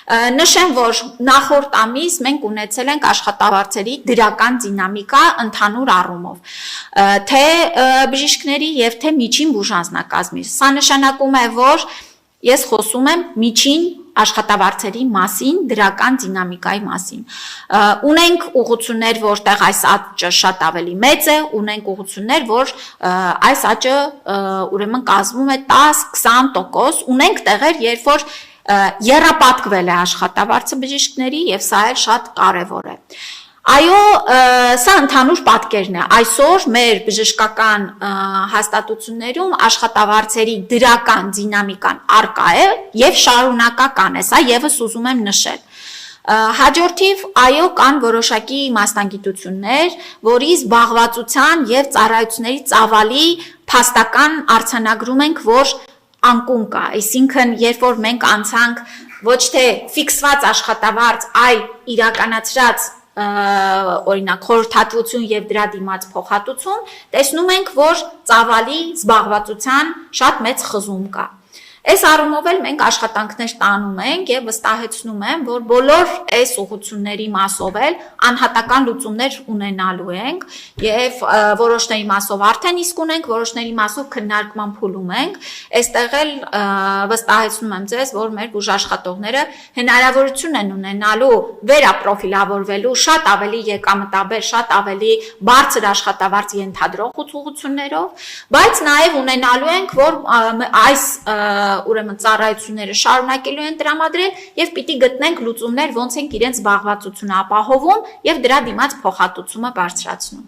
Նշեմ, որ նախորդ ամիս մենք ունեցել ենք աշխատավարձերի դրական դինամիկա ընդհանուր առումով, թե բժիշկների եւ թե միջին բուժանձնակազմի։ Սա նշանակում է, որ ես խոսում եմ միջին աշխատավարձերի մասին, դրական դինամիկայի մասին։ Ունենք ուղղություններ, որտեղ այս աճը շատ ավելի մեծ է, ունենք ուղղություններ, որ այս աճը ուրեմն կազմում է 10-20%, ունենք տեղեր, երբ որ եռապատկվել է աշխատավարձը բժիշկների եւ սա էլ շատ կարեւոր է։ Այո, սա ընդհանուր պատկերն է։ Այսօր մեր բժշկական հաստատություններում աշխատավարձերի դրական դինամիկան առկա է եւ շարունակական է, սա եւս ուզում եմ նշել։ Հաջորդիվ, այո, կան որոշակի մասնագիտություններ, որի զբաղվածության եւ ծառայությունների ծավալի փաստական արձանագրում ենք, որ անկում կա, այսինքն երբ որ մենք անցանք ոչ թե ֆիքսված աշխատավարձ, այլ իրականացրած օրինակ խորհրդատվություն եւ դրա դիմաց փոխհատուցում, տեսնում ենք, որ ծավալի զբաղվածության շատ մեծ խզում կա։ Այս առումով էլ մենք աշխատանքներ տանում ենք եւ վստահեցնում եմ, որ բոլոր այս ուղղությունների մասով էլ անհատական լուծումներ ունենալու ենք եւ որոշների մասով արդեն իսկ ունենք, որոշների մասով քննարկման փուլում ենք։ Այստեղ էլ վստահեցնում եմ ձեզ, որ մեր բուժաշխատողները հնարավորություն են ունենալու վերապրոֆիլավորվելու շատ ավելի եկամտաբեր, շատ ավելի բարձր աշխատավարձ ենթադրող ուղղություններով, բայց նաեւ ունենալու ենք, որ այս ուրեմն ծառայությունները շարունակելու են տրամադրել եւ պիտի գտնենք լուծումներ, ոնց ենք իրենց զբաղվածությունը ապահովում եւ դրա դիմաց փոխհատուցումը բարձրացնում։